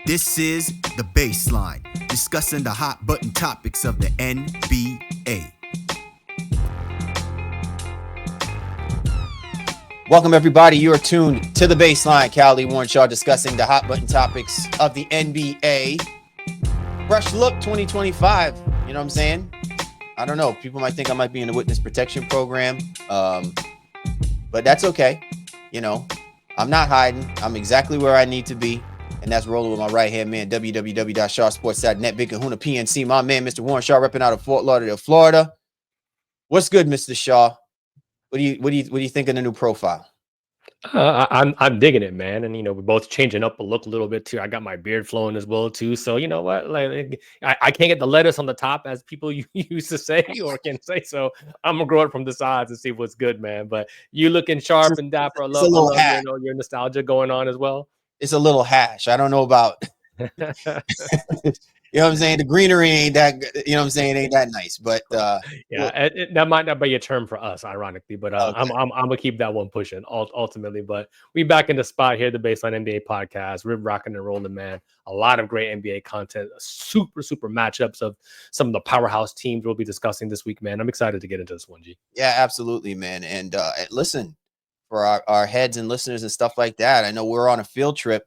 This is The Baseline, discussing the hot button topics of the NBA. Welcome, everybody. You are tuned to The Baseline. Callie Warrenshaw discussing the hot button topics of the NBA. Fresh look 2025. You know what I'm saying? I don't know. People might think I might be in the witness protection program, but that's okay. You know, I'm not hiding. I'm exactly where I need to be. And that's rolling with my right-hand man, www.shawsports.net, Big Kahuna PNC. My man, Mr. Warrenshaw, repping out of Fort Lauderdale, Florida. What's good, Mr. Shaw? What do you think of the new profile? I'm digging it, man. And we're both changing up a look a little bit too. I got my beard flowing as well too. So you know what? Like I can't get the lettuce on the top as people used to say or can say. So I'm gonna grow it from the sides and see what's good, man. But you looking sharp and dapper. I love your nostalgia going on as well. It's a little hash. I don't know about you know what I'm saying? The greenery ain't that, you know what I'm saying? Ain't that nice, but yeah, that might not be a term for us, ironically, but okay. I'm gonna keep that one pushing ultimately. But we back in the spot here, the Baseline NBA podcast. We're rocking and rolling, man. A lot of great NBA content, super matchups of some of the powerhouse teams we'll be discussing this week, man. I'm excited to get into this one, G. Yeah, absolutely, man. And listen, for our heads and listeners and stuff like that, I know we're on a field trip.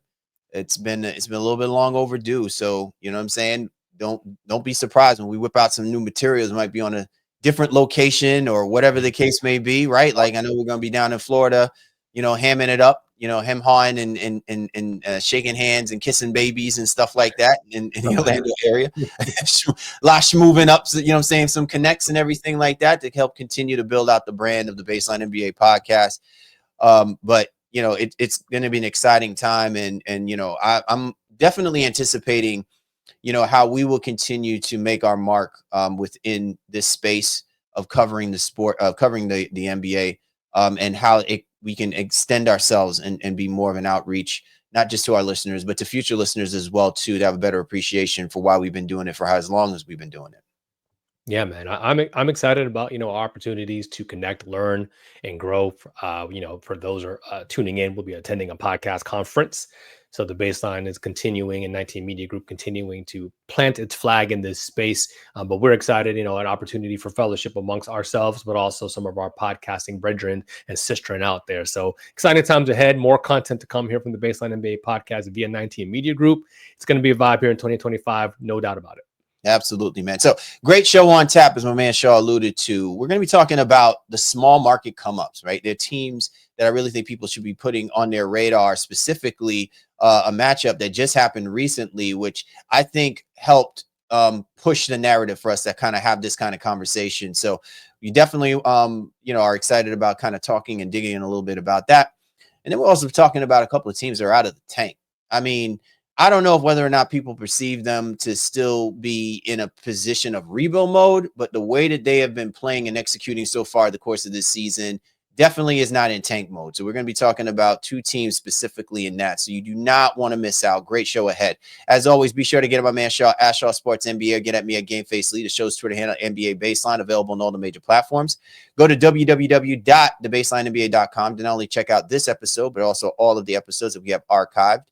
It's been a little bit long overdue. So, you know what I'm saying? Don't be surprised when we whip out some new materials. It might be on a different location or whatever the case may be, right? Like I know we're gonna be down in Florida, hamming it up, hem-hawing and shaking hands and kissing babies and stuff like that in the Orlando area. Lash moving up, you know what I'm saying, some connects and everything like that to help continue to build out the brand of the Baseline NBA podcast. But it's going to be an exciting time, and I'm definitely anticipating, how we will continue to make our mark within this space of covering the sport, covering the NBA, and how we can extend ourselves and be more of an outreach, not just to our listeners, but to future listeners as well, too, to have a better appreciation for why we've been doing it for as long as we've been doing it. Yeah, man, I'm excited about opportunities to connect, learn, and grow. For those who are tuning in, we'll be attending a podcast conference. So the Baseline is continuing, and 19 Media Group continuing to plant its flag in this space. But we're excited, an opportunity for fellowship amongst ourselves, but also some of our podcasting brethren and sistren out there. So exciting times ahead. More content to come here from the Baseline NBA podcast via 19 Media Group. It's going to be a vibe here in 2025, no doubt about it. Absolutely, man. So great show on tap, as my man Shaw alluded to. We're going to be talking about the small market come-ups, right? They're teams that I really think people should be putting on their radar, specifically a matchup that just happened recently, which I think helped push the narrative for us to kind of have this kind of conversation. So we definitely, are excited about kind of talking and digging in a little bit about that. And then we're also talking about a couple of teams that are out of the tank. I mean, I don't know whether or not people perceive them to still be in a position of rebuild mode, but the way that they have been playing and executing so far the course of this season definitely is not in tank mode. So we're going to be talking about two teams specifically in that. So you do not want to miss out. Great show ahead. As always, be sure to get at my man Shaw, at Shaw Sports NBA, or get at me at GameFace Lee, the show's Twitter handle, NBA Baseline, available on all the major platforms. Go to www.thebaselinenba.com to not only check out this episode, but also all of the episodes that we have archived.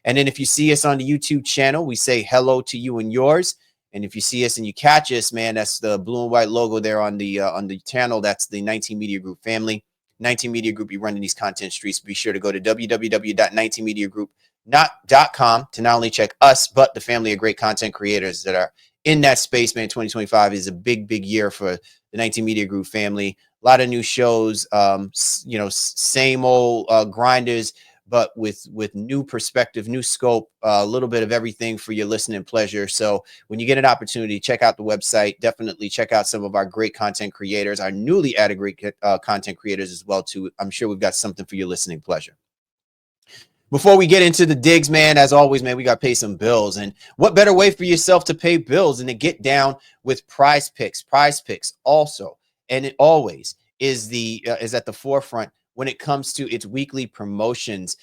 And then if you see us on the YouTube channel, we say hello to you and yours. And if you see us and you catch us, man, that's the blue and white logo there on the channel. That's the 19 Media Group family. 19 Media Group, you running these content streets. Be sure to go to www.19mediagroup.com to not only check us, but the family of great content creators that are in that space, man. 2025 is a big year for the 19 Media Group family. A lot of new shows, same old grinders, but with new perspective, new scope, a little bit of everything for your listening pleasure. So when you get an opportunity, check out the website. Definitely check out some of our great content creators, our newly added great content creators as well, too. I'm sure we've got something for your listening pleasure. Before we get into the digs, man, as always, man, we got to pay some bills. And what better way for yourself to pay bills than to get down with PrizePicks? PrizePicks also, and it always is at the forefront when it comes to its weekly promotions.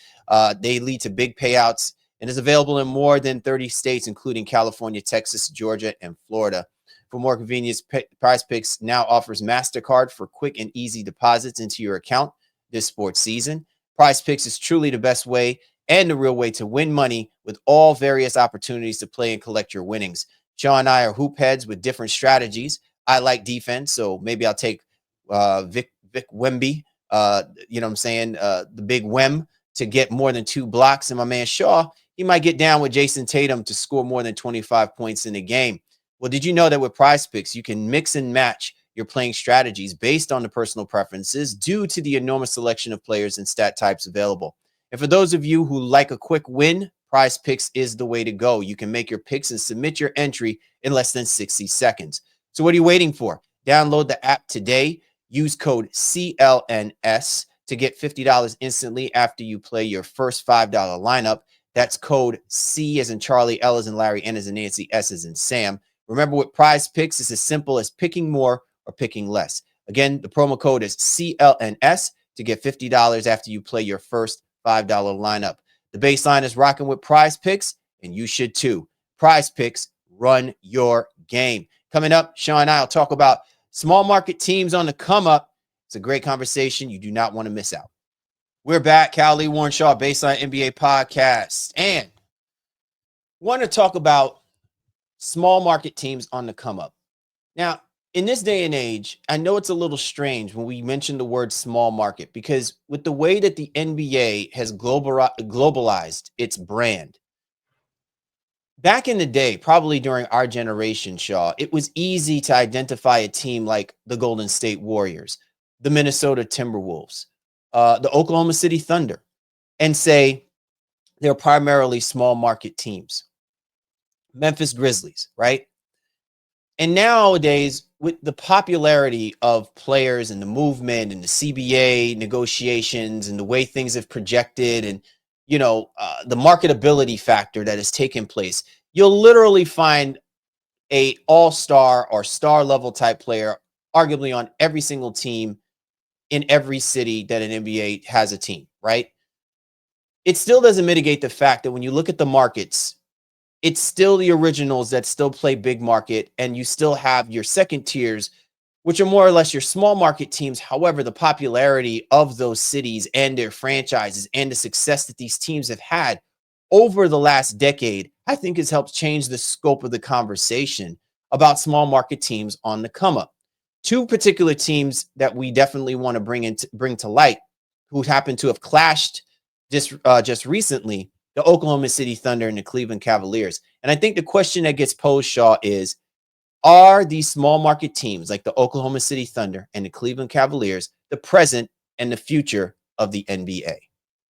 They lead to big payouts and is available in more than 30 states, including California, Texas, Georgia, and Florida. For more convenience, PrizePicks now offers MasterCard for quick and easy deposits into your account this sports season. PrizePicks is truly the best way and the real way to win money with all various opportunities to play and collect your winnings. Sean and I are hoop heads with different strategies. I like defense, so maybe I'll take Vic Wemby, you know what I'm saying, the big Wem, to get more than 2 blocks. And my man Shaw, he might get down with Jason Tatum to score more than 25 points in a game. Well, did you know that with PrizePicks, you can mix and match your playing strategies based on the personal preferences due to the enormous selection of players and stat types available? And for those of you who like a quick win, PrizePicks is the way to go. You can make your picks and submit your entry in less than 60 seconds. So what are you waiting for? Download the app today. Use code CLNS to get $50 instantly after you play your first $5 lineup. That's code C as in Charlie, L as in Larry, N as in Nancy, S as in Sam. Remember, with PrizePicks, it's as simple as picking more or picking less. Again, the promo code is CLNS to get $50 after you play your first $5 lineup. The baseline is rocking with PrizePicks, and you should too. PrizePicks, run your game. Coming up, Sean and I will talk about small market teams on the come up. It's a great conversation you do not want to miss out. We're back. Cal Lee, Warren Shaw, Baseline NBA Podcast. And want to talk about small market teams on the come up. Now, in this day and age, I know it's a little strange when we mention the word small market, because with the way that the NBA has globalized its brand, back in the day, probably during our generation, Shaw, it was easy to identify a team like the Golden State Warriors, the Minnesota Timberwolves, the Oklahoma City Thunder, and say they're primarily small market teams. Memphis Grizzlies, right? And nowadays, with the popularity of players and the movement and the CBA negotiations and the way things have projected and, you know, the marketability factor that has taken place, you'll literally find a all-star or star level type player arguably on every single team in every city that an NBA has a team, right? It still doesn't mitigate the fact that when you look at the markets, it's still the originals that still play big market, and you still have your second tiers, which are more or less your small market teams. However, the popularity of those cities and their franchises and the success that these teams have had over the last decade, I think has helped change the scope of the conversation about small market teams on the come up. 2 particular teams that we definitely want to bring to light, who happen to have clashed just recently, the Oklahoma City Thunder and the Cleveland Cavaliers. And I think the question that gets posed, Shaw, is, are these small market teams like the Oklahoma City Thunder and the Cleveland Cavaliers the present and the future of the NBA?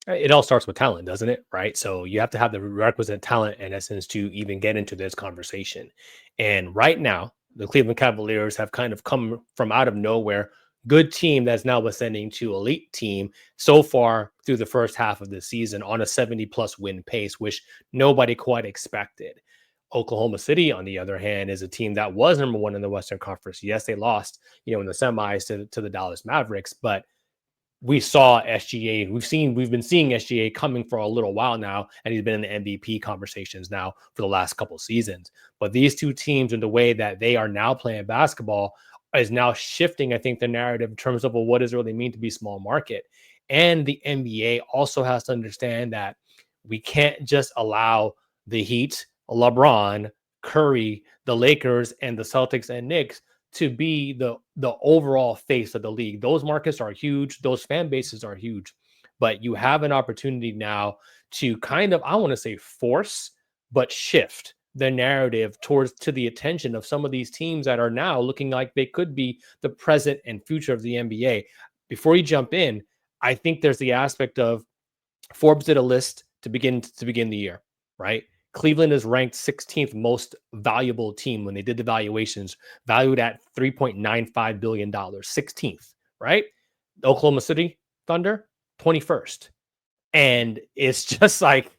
It all starts with talent, doesn't it? Right. So you have to have the requisite talent, in essence, to even get into this conversation. And right now, the Cleveland Cavaliers have kind of come from out of nowhere. Good team that's now ascending to elite team so far through the first half of the season on a 70+ win pace, which nobody quite expected. Oklahoma City, on the other hand, is a team that was number 1 in the Western Conference. Yes, they lost, in the semis to the Dallas Mavericks, but we saw SGA. We've been seeing SGA coming for a little while now, and he's been in the MVP conversations now for the last couple seasons. But these 2 teams, and the way that they are now playing basketball, is now shifting, I think, the narrative in terms of, well, what does it really mean to be small market? And the NBA also has to understand that we can't just allow the Heat, LeBron, Curry, the Lakers, and the Celtics and Knicks to be the overall face of the league. Those markets are huge. Those fan bases are huge. But you have an opportunity now to kind of, I want to say, force, but shift the narrative to the attention of some of these teams that are now looking like they could be the present and future of the NBA. Before you jump in, I think there's the aspect of Forbes did a list to begin the year, right? Cleveland is ranked 16th most valuable team when they did the valuations, valued at $3.95 billion, 16th, right? Oklahoma City Thunder, 21st. And it's just like,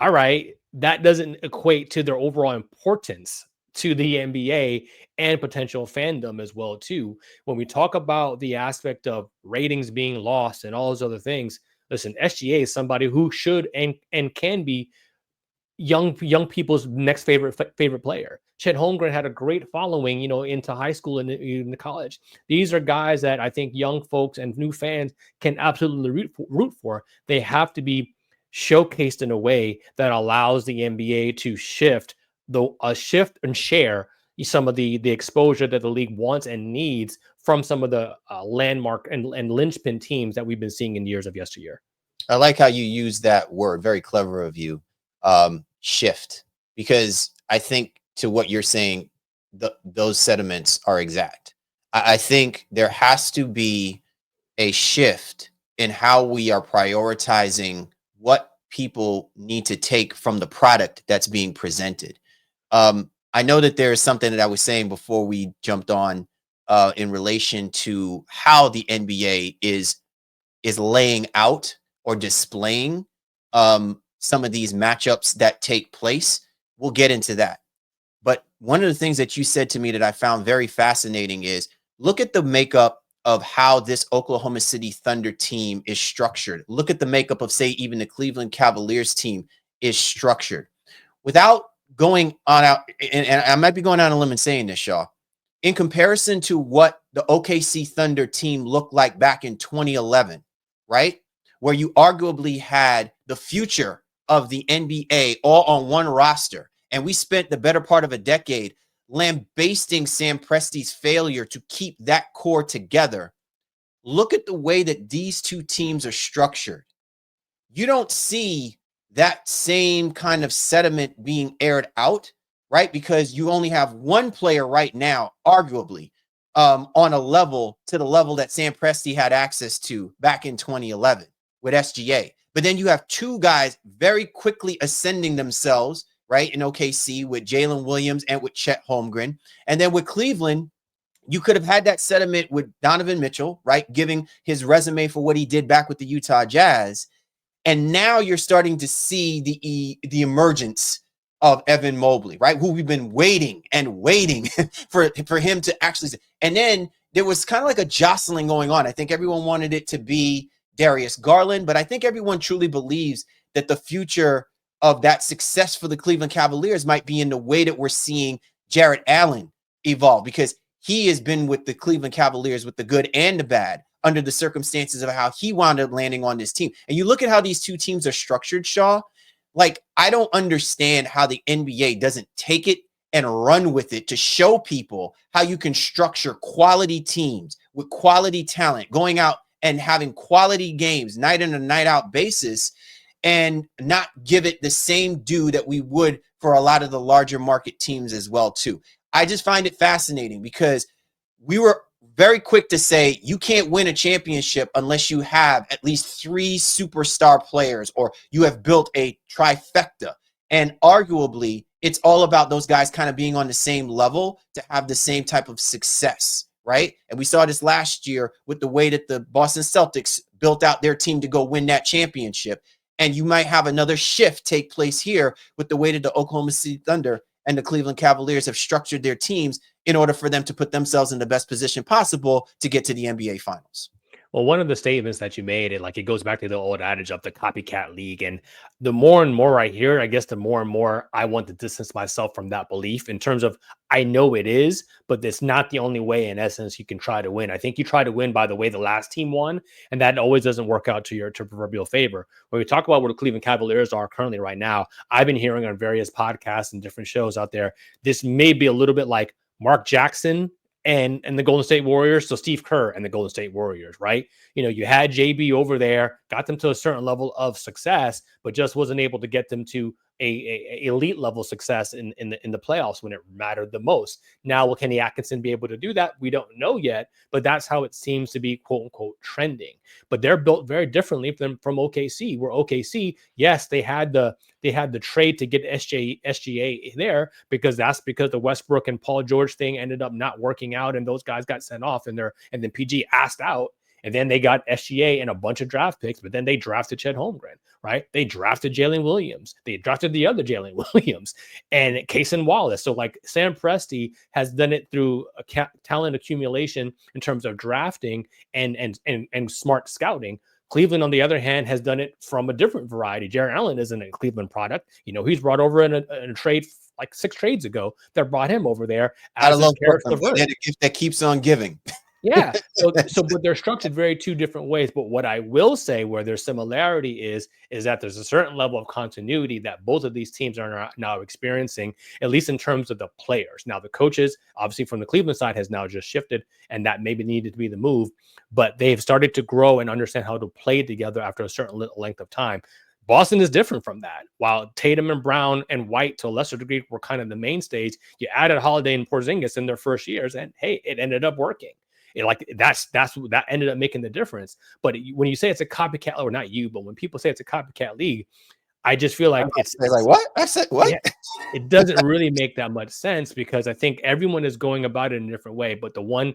all right, that doesn't equate to their overall importance to the NBA and potential fandom as well, too. When we talk about the aspect of ratings being lost and all those other things, listen, SGA is somebody who should and can be young people's next favorite player. Chet Holmgren had a great following, into high school and in college. These are guys that I think young folks and new fans can absolutely root for. They have to be showcased in a way that allows the NBA to shift and share some of the exposure that the league wants and needs from some of the landmark and linchpin teams that we've been seeing in years of yesteryear. I like how you use that word. Very clever of you. Shift, because I think to what you're saying, those sentiments are exact. I think there has to be a shift in how we are prioritizing what people need to take from the product that's being presented. I know that there is something that I was saying before we jumped on in relation to how the NBA is laying out or displaying some of these matchups that take place. We'll get into that. But one of the things that you said to me that I found very fascinating is look at the makeup of how this Oklahoma City Thunder team is structured. Look at the makeup of, say, even the Cleveland Cavaliers team is structured. Without going on out, and I might be going on a limb and saying this, Shaw, in comparison to what the OKC Thunder team looked like back in 2011, right? Where you arguably had the future of the NBA all on one roster. And we spent the better part of a decade lambasting Sam Presti's failure to keep that core together. Look at the way that these two teams are structured. You don't see that same kind of sediment being aired out, right? Because you only have one player right now, arguably, on a level to the level that Sam Presti had access to back in 2011 with SGA. But then you have two guys very quickly ascending themselves, right, in OKC with Jalen Williams and with Chet Holmgren. And then with Cleveland, you could have had that sediment with Donovan Mitchell, right, giving his resume for what he did back with the Utah Jazz. And now you're starting to see the emergence of Evan Mobley, right, who we've been waiting for him to actually. And then there was kind of like a jostling going on. I think everyone wanted it to be Darius Garland, but I think everyone truly believes that the future of that success for the Cleveland Cavaliers might be in the way that we're seeing Jarrett Allen evolve, because he has been with the Cleveland Cavaliers with the good and the bad under the circumstances of how he wound up landing on this team. And you look at how these two teams are structured, Shaw, like, I don't understand how the NBA doesn't take it and run with it to show people how you can structure quality teams with quality talent, going out and having quality games night in and night out basis, and not give it the same due that we would for a lot of the larger market teams as well, too. I just find it fascinating because we were very quick to say you can't win a championship unless you have at least three superstar players or you have built a trifecta. And arguably, it's all about those guys kind of being on the same level to have the same type of success, right? And we saw this last year with the way that the Boston Celtics built out their team to go win that championship. And you might have another shift take place here with the way that the Oklahoma City Thunder and the Cleveland Cavaliers have structured their teams in order for them to put themselves in the best position possible to get to the NBA Finals. Well, one of the statements that you made, it goes back to the old adage of the copycat league. And the more and more I hear, I guess the more and more I want to distance myself from that belief in terms of, I know it is, but it's not the only way in essence you can try to win. I think you try to win by the way the last team won, and that always doesn't work out to your proverbial favor. When we talk about where the Cleveland Cavaliers are currently right now, I've been hearing on various podcasts and different shows out there, this may be a little bit like Mark Jackson and the Golden State Warriors, so Steve Kerr and the Golden State Warriors, right? You know, you had JB over there, got them to a certain level of success, but just wasn't able to get them to a elite level success in the playoffs when it mattered the most. Now, will Kenny Atkinson be able to do that? We don't know yet, but that's how it seems to be, quote unquote, trending. But they're built very differently from OKC, where OKC, yes, they had the trade to get SGA there because the Westbrook and Paul George thing ended up not working out, and those guys got sent off, and then PG asked out. And then they got SGA and a bunch of draft picks, but then they drafted Chet Holmgren, right? They drafted Jalen Williams. They drafted the other Jalen Williams and Cason Wallace. So like Sam Presti has done it through a talent accumulation in terms of drafting and smart scouting. Cleveland, on the other hand, has done it from a different variety. Jarrett Allen isn't a Cleveland product. You know, he's brought over in a trade like 6 trades ago that brought him over there as a character. The gift that keeps on giving. Yeah. But they're structured very two different ways. But what I will say where there's similarity is that there's a certain level of continuity that both of these teams are now experiencing, at least in terms of the players. Now, the coaches, obviously from the Cleveland side, has now just shifted, and that maybe needed to be the move. But they've started to grow and understand how to play together after a certain length of time. Boston is different from that. While Tatum and Brown and White, to a lesser degree, were kind of the mainstays, you added Holiday and Porzingis in their first years, and hey, it ended up working. That ended up making the difference. But when you say it's a copycat, or not you, but when people say it's a copycat league, I just feel like it's like, what? I said what? Yeah, it doesn't really make that much sense, because I think everyone is going about it in a different way. But the one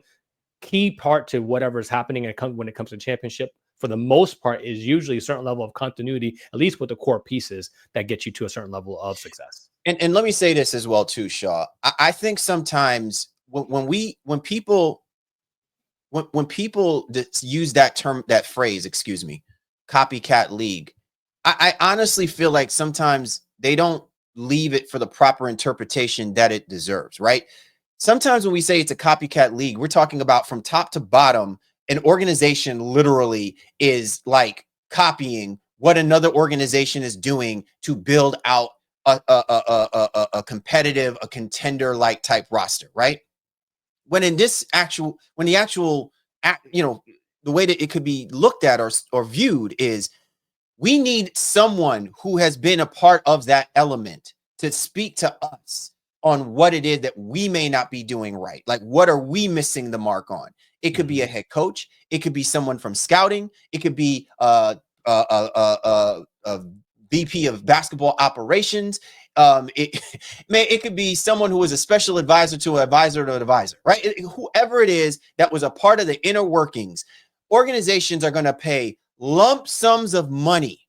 key part to whatever is happening when it comes to championship, for the most part, is usually a certain level of continuity, at least with the core pieces that get you to a certain level of success. And let me say this as well too, Shaw. I think sometimes when people use that term, that phrase, excuse me, copycat league, I honestly feel like sometimes they don't leave it for the proper interpretation that it deserves, right? Sometimes when we say it's a copycat league, we're talking about from top to bottom, an organization literally is like copying what another organization is doing to build out a competitive, a contender like type roster, right? When the way that it could be looked at or viewed is, we need someone who has been a part of that element to speak to us on what it is that we may not be doing right. Like, what are we missing the mark on? It could be a head coach. It could be someone from scouting. It could be a VP of basketball operations. It could be someone who is a special advisor to an advisor to an advisor, right? Whoever it is that was a part of the inner workings. Organizations are going to pay lump sums of money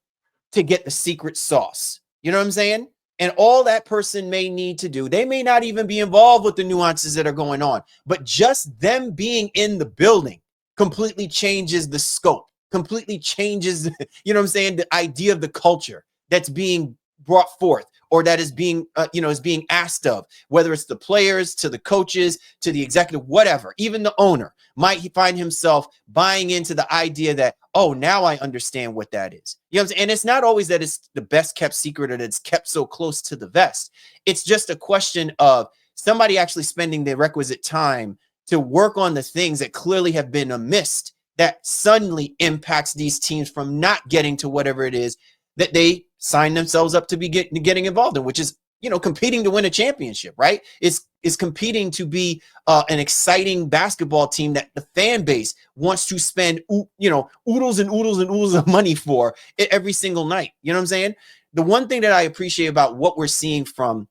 to get the secret sauce. You know what I'm saying? And all that person may need to do, they may not even be involved with the nuances that are going on, but just them being in the building completely changes the scope, completely changes, you know what I'm saying, the idea of the culture that's being brought forth, or that is being, is being asked of, whether it's the players, to the coaches, to the executive, whatever. Even the owner might find himself buying into the idea that, oh, now I understand what that is. You know what I'm saying? And it's not always that it's the best kept secret or that it's kept so close to the vest. It's just a question of somebody actually spending the requisite time to work on the things that clearly have been amiss, that suddenly impacts these teams from not getting to whatever it is that they sign themselves up to be getting involved in, which is, competing to win a championship, right? Is competing to be an exciting basketball team that the fan base wants to spend, oodles and oodles and oodles of money for every single night. You know what I'm saying? The one thing that I appreciate about what we're seeing from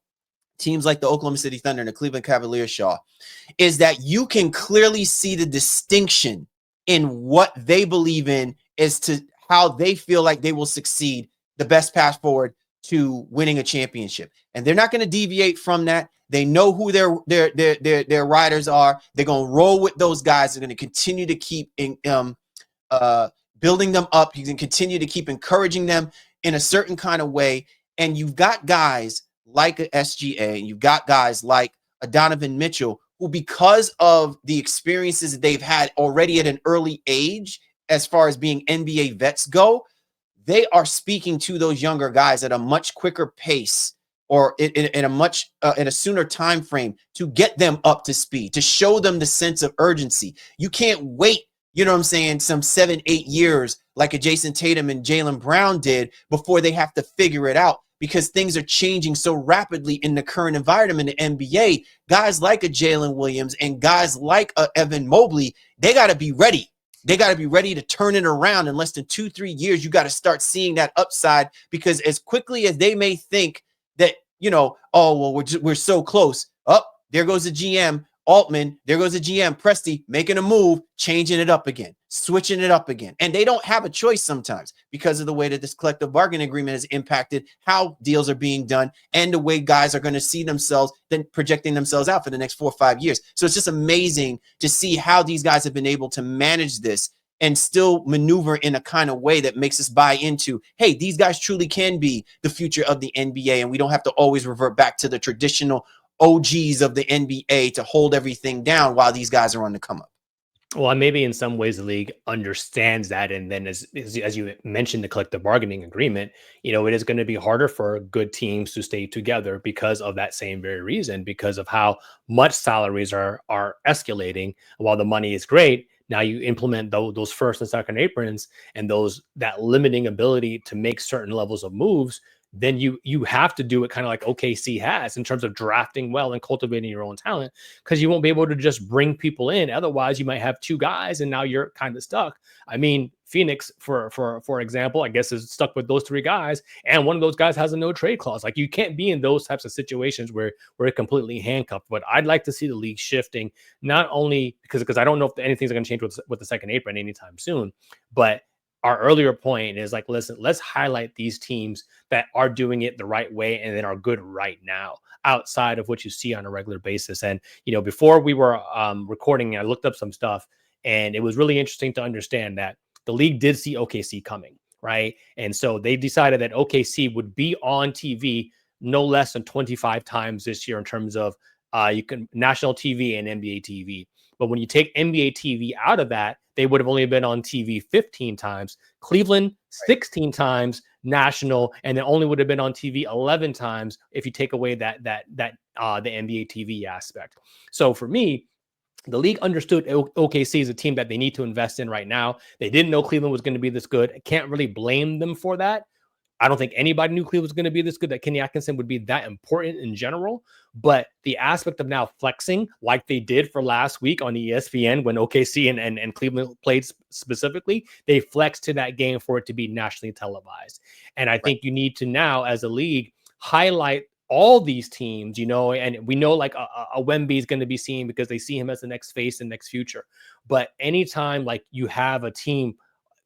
teams like the Oklahoma City Thunder and the Cleveland Cavaliers, Shaw, is that you can clearly see the distinction in what they believe in as to how they feel like they will succeed, the best path forward to winning a championship. And they're not going to deviate from that. They know who their riders are. They're going to roll with those guys. They're going to continue to keep building them up. You can continue to keep encouraging them in a certain kind of way. And you've got guys like a SGA, and you've got guys like a Donovan Mitchell, who, because of the experiences that they've had already at an early age, as far as being NBA vets go, they are speaking to those younger guys at a much quicker pace, or in a sooner time frame, to get them up to speed, to show them the sense of urgency. You can't wait, you know what I'm saying, some 7-8 years like a Jason Tatum and Jaylen Brown did before they have to figure it out, because things are changing so rapidly in the current environment in the NBA. Guys like a Jalen Williams and guys like a Evan Mobley, they got to be ready. They got to be ready to turn it around in less than 2-3 years. You got to start seeing that upside, because as quickly as they may think that, we're so close. Oh, there goes the GM Altman. There goes the GM Presti making a move, changing it up again, switching it up again. And they don't have a choice sometimes, because of the way that this collective bargaining agreement has impacted how deals are being done and the way guys are going to see themselves, then projecting themselves out for the next 4 or 5 years. So it's just amazing to see how these guys have been able to manage this and still maneuver in a kind of way that makes us buy into, hey, these guys truly can be the future of the NBA, and we don't have to always revert back to the traditional OGs of the NBA to hold everything down while these guys are on the come up. Well, maybe in some ways the league understands that, and then as you mentioned, the collective bargaining agreement, it is going to be harder for good teams to stay together because of that same very reason, because of how much salaries are escalating. While the money is great, now you implement those first and second aprons and that limiting ability to make certain levels of moves. Then you have to do it kind of like OKC has in terms of drafting well and cultivating your own talent, because you won't be able to just bring people in. Otherwise, you might have two guys and now you're kind of stuck. I mean, Phoenix, for example, I guess is stuck with those three guys, and one of those guys has a no trade clause. Like, you can't be in those types of situations where we're completely handcuffed. But I'd like to see the league shifting, not only because I don't know if anything's going to change with the second apron anytime soon, but our earlier point is like, listen, let's highlight these teams that are doing it the right way and then are good right now, outside of what you see on a regular basis. And, before we were recording, I looked up some stuff, and it was really interesting to understand that the league did see OKC coming, right? And so they decided that OKC would be on TV no less than 25 times this year in terms of national TV and NBA TV. But when you take NBA TV out of that, they would have only been on TV 15 times. Cleveland, 16 times national, and then only would have been on TV 11 times if you take away the NBA TV aspect. So for me, the league understood OKC is a team that they need to invest in right now. They didn't know Cleveland was going to be this good. I can't really blame them for that. I don't think anybody knew Cleveland was going to be this good, that Kenny Atkinson would be that important in general. But the aspect of now flexing, like they did for last week on ESPN when OKC and Cleveland played specifically, they flexed to that game for it to be nationally televised. And I think you need to now, as a league, highlight all these teams, and we know like a Wemby is going to be seen because they see him as the next face and next future. But anytime like you have a team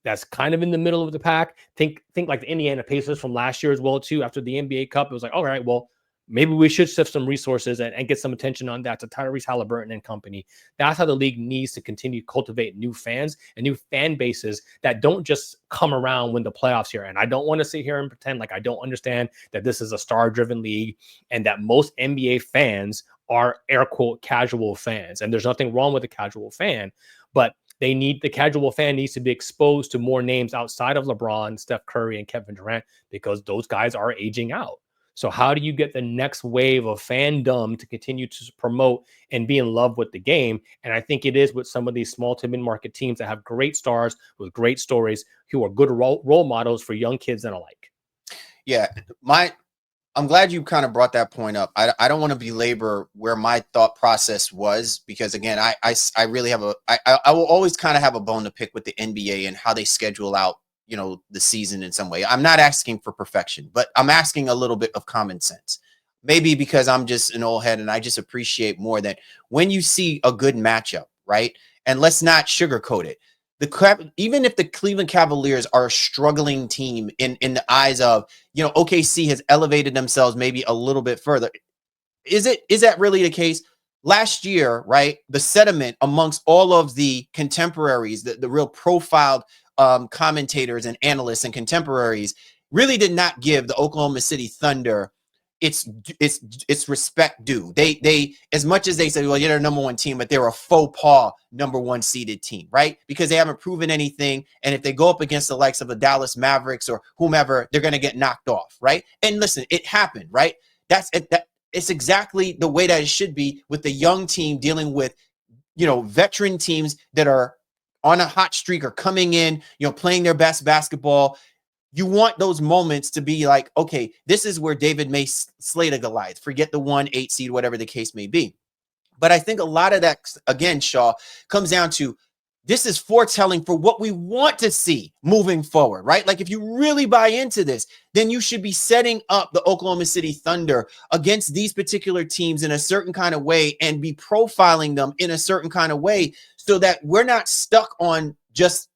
that's kind of in the middle of the pack, think like the Indiana Pacers from last year as well too. After the NBA Cup, it was like, all right, well, maybe we should shift some resources and get some attention on that to Tyrese Halliburton and company. That's how the league needs to continue to cultivate new fans and new fan bases that don't just come around when the playoffs here. And I don't want to sit here and pretend like I don't understand that this is a star-driven league and that most NBA fans are air quote casual fans. And there's nothing wrong with a casual fan, but the casual fan needs to be exposed to more names outside of LeBron, Steph Curry, and Kevin Durant, because those guys are aging out. So how do you get the next wave of fandom to continue to promote and be in love with the game? And I think it is with some of these small to mid-market teams that have great stars with great stories who are good role models for young kids and alike. Yeah, I'm glad you kind of brought that point up. I don't want to belabor where my thought process was, because again, I really have I will always kind of have a bone to pick with the NBA and how they schedule out, the season in some way. I'm not asking for perfection, but I'm asking a little bit of common sense. Maybe because I'm just an old head and I just appreciate more that when you see a good matchup, right? And let's not sugarcoat it. Even if the Cleveland Cavaliers are a struggling team in the eyes of, OKC has elevated themselves maybe a little bit further. Is that really the case? Last year, right, the sentiment amongst all of the contemporaries, the real profiled commentators and analysts and contemporaries, really did not give the Oklahoma City Thunder its respect due. They as much as they say, well, they're number one team, but they're a faux pas number one seeded team, right? Because they haven't proven anything. And if they go up against the likes of the Dallas Mavericks or whomever, they're going to get knocked off, right? And listen, it happened, right? It's exactly the way that it should be with the young team dealing with, veteran teams that are on a hot streak or coming in, playing their best basketball. You want those moments to be like, okay, this is where David may slay the Goliath. Forget the 1-8 seed, whatever the case may be. But I think a lot of that, again, Shaw, comes down to this is foretelling for what we want to see moving forward, right? Like if you really buy into this, then you should be setting up the Oklahoma City Thunder against these particular teams in a certain kind of way and be profiling them in a certain kind of way so that we're not stuck on just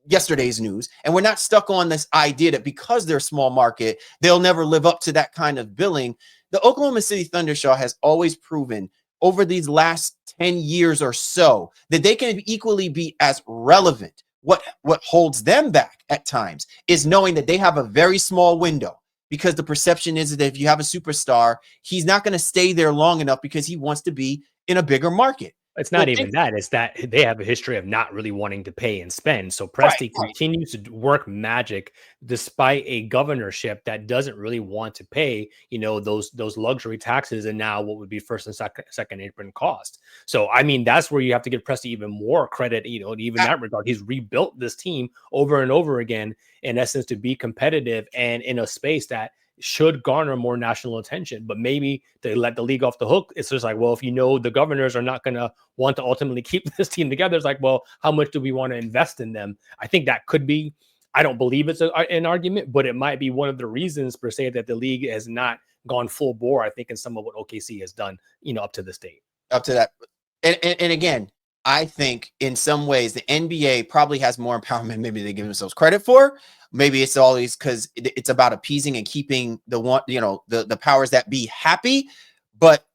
yesterday's news. And we're not stuck on this idea that because they're small market, they'll never live up to that kind of billing. The Oklahoma City Thunder, Shaw, has always proven over these last 10 years or so that they can equally be as relevant. What holds them back at times is knowing that they have a very small window, because the perception is that if you have a superstar, he's not going to stay there long enough because he wants to be in a bigger market. It's not even that. It's that they have a history of not really wanting to pay and spend. So Presti continues to work magic despite a governorship that doesn't really want to pay, those luxury taxes and now what would be first and second apron cost. So I mean, that's where you have to give Presti even more credit, even in that regard. He's rebuilt this team over and over again, in essence, to be competitive and in a space that should garner more national attention, but maybe they let the league off the hook. It's just like, well, if the governors are not going to want to ultimately keep this team together, it's like, well, how much do we want to invest in them? I think that could be, I don't believe it's an argument, but it might be one of the reasons per se that the league has not gone full bore, I think, in some of what OKC has done, up to this date. Up to that. And again, I think in some ways the NBA probably has more empowerment maybe they give themselves credit for. Maybe it's always because it's about appeasing and keeping the powers that be happy. But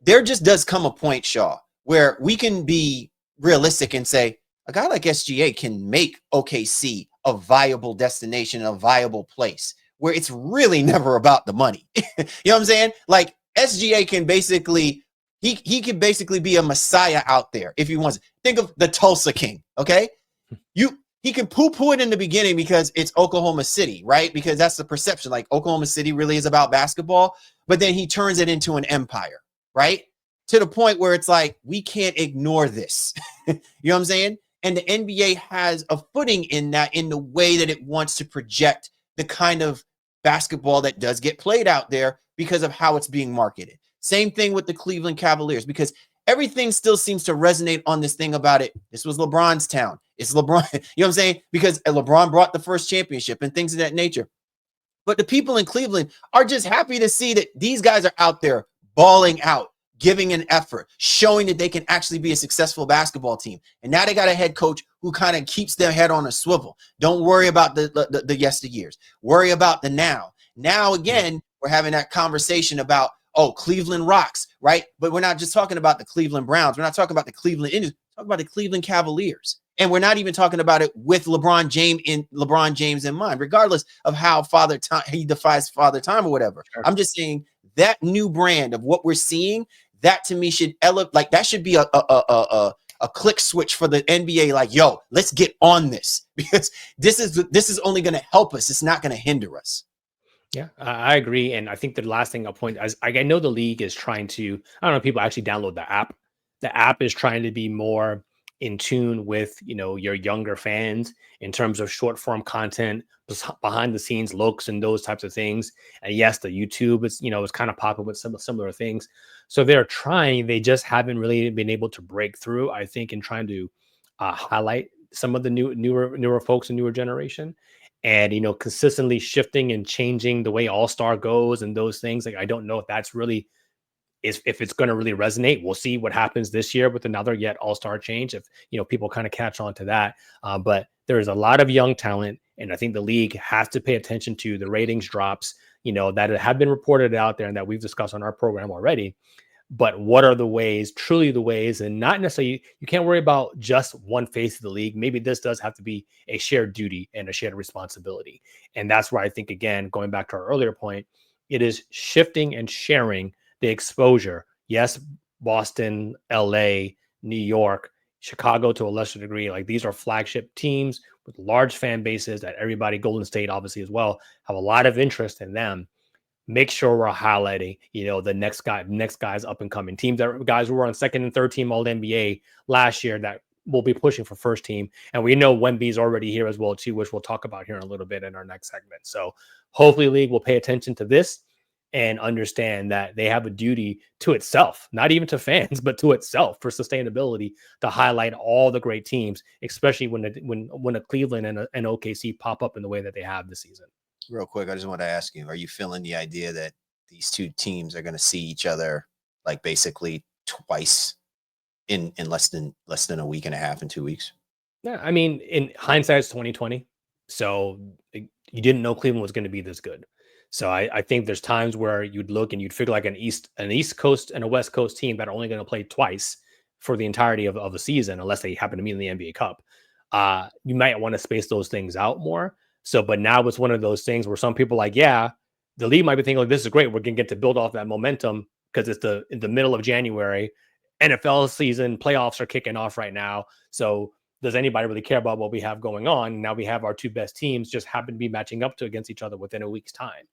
there just does come a point, Shaw, where we can be realistic and say a guy like SGA can make OKC a viable destination, a viable place where it's really never about the money. You know what I'm saying? Like SGA can basically, he can basically be a messiah out there if he wants. Think of the Tulsa King, okay? He can poo-poo it in the beginning because it's Oklahoma City, right? Because that's the perception. Like Oklahoma City really is about basketball, but then he turns it into an empire, right? To the point where it's like, we can't ignore this. You know what I'm saying? And the NBA has a footing in that, in the way that it wants to project the kind of basketball that does get played out there because of how it's being marketed. Same thing with the Cleveland Cavaliers, because everything still seems to resonate on this thing about it. This was LeBron's town. It's LeBron. You know what I'm saying? Because LeBron brought the first championship and things of that nature. But the people in Cleveland are just happy to see that these guys are out there balling out, giving an effort, showing that they can actually be a successful basketball team. And now they got a head coach who kind of keeps their head on a swivel. Don't worry about the yesteryears. Worry about the now. Now, again, we're having that conversation about, Cleveland rocks, right? But we're not just talking about the Cleveland Browns. We're not talking about the Cleveland Indians. We're talking about the Cleveland Cavaliers. And we're not even talking about it with LeBron James in mind, regardless of how he defies Father Time or whatever. Sure. I'm just saying that new brand of what we're seeing, that to me should elevate, like that should be a click switch for the NBA. Like, yo, let's get on this, because this is only going to help us. It's not going to hinder us. Yeah, I agree. And I think the last thing I'll point is I know the league is trying to, I don't know if people actually download the app. The app is trying to be more in tune with, your younger fans in terms of short form content, behind the scenes looks and those types of things. And yes, the YouTube is, is kind of popping with some similar things. So they're trying, they just haven't really been able to break through, I think, in trying to highlight some of the newer folks and newer generation. And, consistently shifting and changing the way All-Star goes and those things. Like, I don't know if that's really if it's going to really resonate. We'll see what happens this year with another yet All-Star change, if, people kind of catch on to that. But there's a lot of young talent, and I think the league has to pay attention to the ratings drops, that have been reported out there and that we've discussed on our program already. But what are the ways, truly the ways, and not necessarily, you can't worry about just one face of the league. Maybe this does have to be a shared duty and a shared responsibility. And that's where I think, again, going back to our earlier point, it is shifting and sharing the exposure. Yes, Boston, LA, New York, Chicago to a lesser degree, like these are flagship teams with large fan bases that everybody, Golden State obviously as well, have a lot of interest in them. Make sure we're highlighting, the next guys up and coming teams, that guys who were on second and third team All NBA last year that will be pushing for first team. And we know Wemby's already here as well too, which we'll talk about here in a little bit in our next segment. So hopefully league will pay attention to this and understand that they have a duty to itself, not even to fans, but to itself for sustainability, to highlight all the great teams, especially when a Cleveland and an OKC pop up in the way that they have this season. Real quick, I just want to ask you, are you feeling the idea that these two teams are going to see each other like basically twice in less than a week and a half, in 2 weeks? Yeah, I mean, in hindsight, it's 2020. So you didn't know Cleveland was going to be this good. So I think there's times where you'd look and you'd figure like an East Coast and a West Coast team that are only going to play twice for the entirety of the season, unless they happen to meet in the NBA Cup. You might want to space those things out more. So, but now it's one of those things where some people like, yeah, the league might be thinking like, this is great. We're going to get to build off that momentum because it's in the middle of January. NFL season playoffs are kicking off right now. So does anybody really care about what we have going on? Now we have our two best teams just happen to be matching up against each other within a week's time.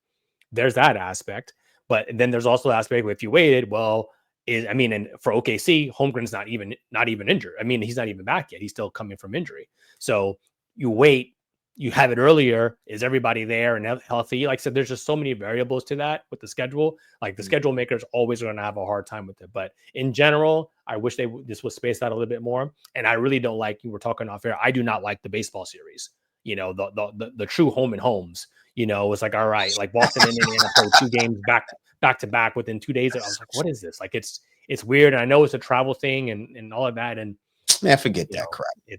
There's that aspect. But then there's also the aspect where if you waited, well, and for OKC, Holmgren's not even injured. I mean, he's not even back yet. He's still coming from injury. So you wait, you have it earlier. Is everybody there and healthy? Like I said, there's just so many variables to that with the schedule. Like the schedule makers always are going to have a hard time with it. But in general, I wish this was spaced out a little bit more. And I really don't like, you were talking off air, I do not like the baseball series. The true home and homes. It's like, all right, like Boston and Indiana played 2 games back to back within 2 days. I was like, what is this? Like, it's weird. And I know it's a travel thing and all of that. And man, forget that crap. I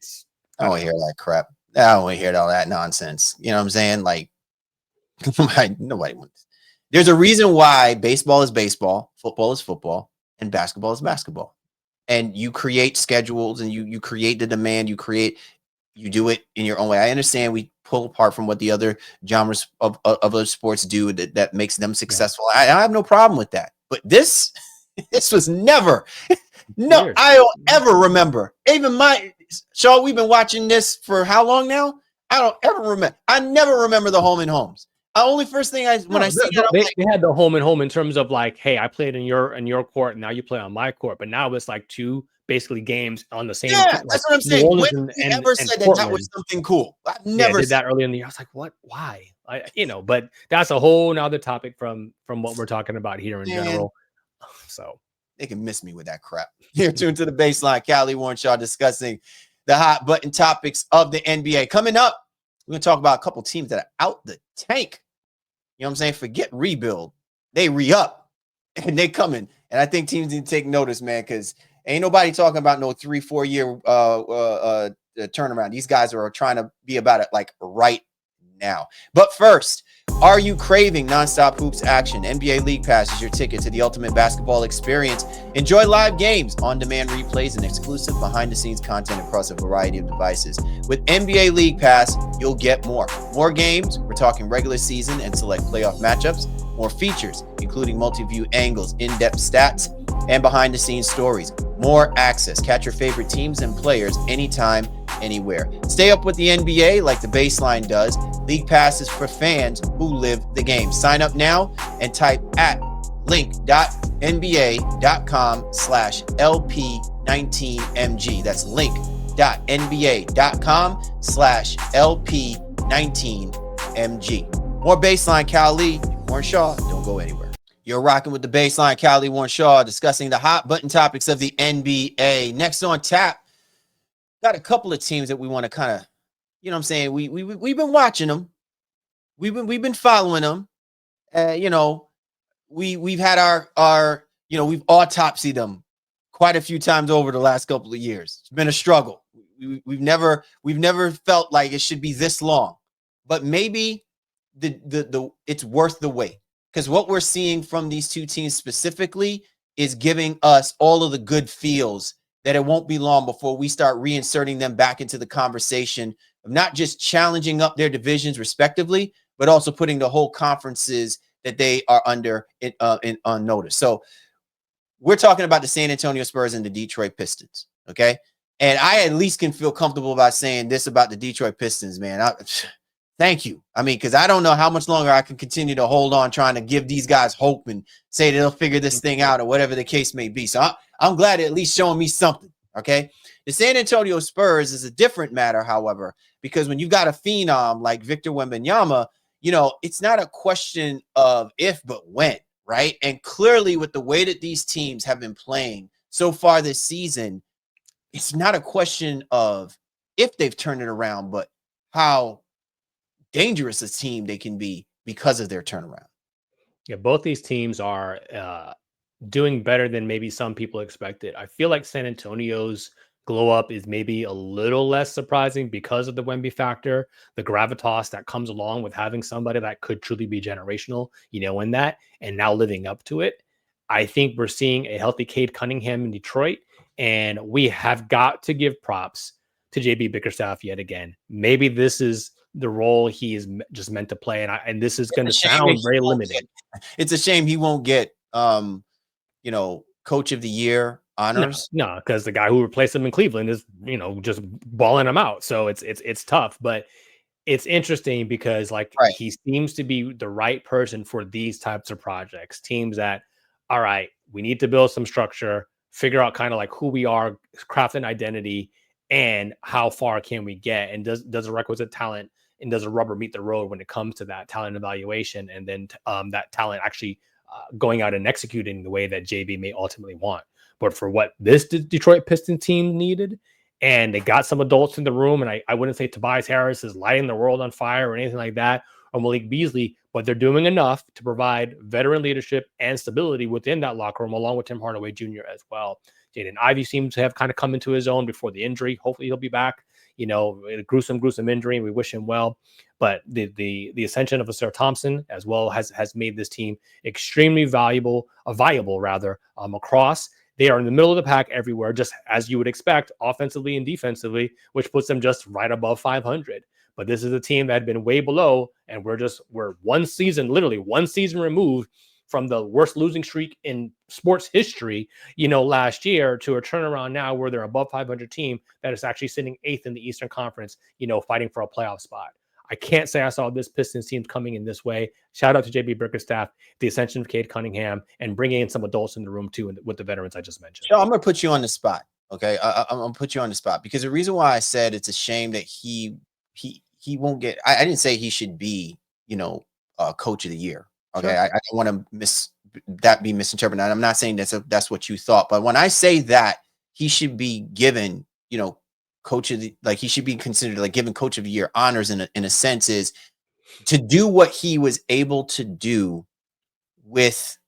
don't want to hear that crap. I don't want to hear all that nonsense. You know what I'm saying? Like, nobody wants. There's a reason why baseball is baseball, football is football, and basketball is basketball. And you create schedules and you create the demand, you do it in your own way. I understand we pull apart from what the other genres of other sports do that makes them successful. I have no problem with that. But this was never, no, I don't ever remember. Even Shaw, we've been watching this for how long now? I don't ever remember. I never remember the home and homes. Only first thing when I see it, they had the home and home in terms of like, hey, I played in your court, and now you play on my court. But now it's like 2 basically games on the same. Yeah, that's what I'm saying. When we ever said that was something cool? I never did that early in the year. I was like, what? Why? But that's a whole nother topic from what we're talking about here in general. So they can miss me with that crap. You're tuned to the Baseline. Callie Warren Shaw discussing the hot button topics of the NBA. Coming up, we're going to talk about a couple teams that are out the tank. You know what I'm saying? Forget rebuild. They re-up, and they coming. And I think teams need to take notice, man, because ain't nobody talking about no 3-4 year turnaround. These guys are trying to be about it like right now. But first, are you craving nonstop hoops action? NBA League Pass is your ticket to the ultimate basketball experience. Enjoy live games, on-demand replays, and exclusive behind-the-scenes content across a variety of devices. With NBA League Pass, you'll get more. More games, we're talking regular season and select playoff matchups. More features, including multi-view angles, in-depth stats, and behind-the-scenes stories. More access. Catch your favorite teams and players anytime, anywhere. Stay up with the NBA like the Baseline does. League Pass is for fans who live the game. Sign up now and type at link.nba.com/LP19MG. That's link.nba.com/LP19MG. More Baseline, Callie Warren Shaw. Don't go anywhere. You're rocking with the Baseline, Callie Warren Shaw, discussing the hot button topics of the NBA. Next on tap, got a couple of teams that we want to kind of, you know what I'm saying? We've been watching them. We've been following them. We've had our we've autopsied them quite a few times over the last couple of years. It's been a struggle. We've never felt like it should be this long, but maybe the it's worth the wait, because what we're seeing from these two teams specifically is giving us all of the good feels that it won't be long before we start reinserting them back into the conversation of not just challenging up their divisions respectively, but also putting the whole conferences that they are under on notice. So we're talking about the San Antonio Spurs and the Detroit Pistons, okay? And I at least can feel comfortable about saying this about the Detroit Pistons, man. Thank you. I mean, because I don't know how much longer I can continue to hold on trying to give these guys hope and say they'll figure this thing out or whatever the case may be. So I'm glad at least showing me something, okay? The San Antonio Spurs is a different matter, however, because when you've got a phenom like Victor Wembanyama, it's not a question of if, but when, right? And clearly with the way that these teams have been playing so far this season, it's not a question of if they've turned it around, but how dangerous a team they can be because of their turnaround. Yeah, both these teams are doing better than maybe some people expected. I feel like San Antonio's glow up is maybe a little less surprising because of the Wemby factor, the gravitas that comes along with having somebody that could truly be generational, in that, and now living up to it. I think we're seeing a healthy Cade Cunningham in Detroit, and we have got to give props to JB Bickerstaff yet again. Maybe this is the role he is just meant to play, and this is going to sound very limited. It's a shame he won't get, Coach of the Year honors? No, because the guy who replaced him in Cleveland is, just balling him out. So it's tough, but it's interesting because like Right. he seems to be the right person for these types of projects. Teams that, all right, we need to build some structure, figure out kind of like who we are, craft an identity, and how far can we get? And does a requisite talent and does a rubber meet the road when it comes to that talent evaluation, and then that talent actually going out and executing the way that JB may ultimately want. But for what this Detroit Pistons team needed, and they got some adults in the room, and I wouldn't say Tobias Harris is lighting the world on fire or anything like that, or Malik Beasley, but they're doing enough to provide veteran leadership and stability within that locker room, along with Tim Hardaway Jr. as well. Jaden Ivey seems to have kind of come into his own before the injury. Hopefully he'll be back. A gruesome injury, and we wish him well. But the ascension of Asir Thompson as well has made this team extremely viable across. They are in the middle of the pack everywhere, just as you would expect, offensively and defensively, which puts them just right above 500. But this is a team that had been way below, and we're literally one season removed from the worst losing streak in sports history, last year, to a turnaround now where they're above 500 team that is actually sitting 8th in the Eastern Conference, fighting for a playoff spot. I can't say I saw this Pistons team coming in this way. Shout out to JB Bickerstaff, the ascension of Cade Cunningham, and bringing in some adults in the room too, with the veterans I just mentioned. So I'm going to put you on the spot. Okay. I'm going to put you on the spot because the reason why I said it's a shame that he won't get, I didn't say he should be, coach of the year. Okay. Sure. I don't want to be misinterpreted. I'm not saying that's what you thought, but when I say that he should be given, he should be considered like given coach of the year honors in a sense, is to do what he was able to do with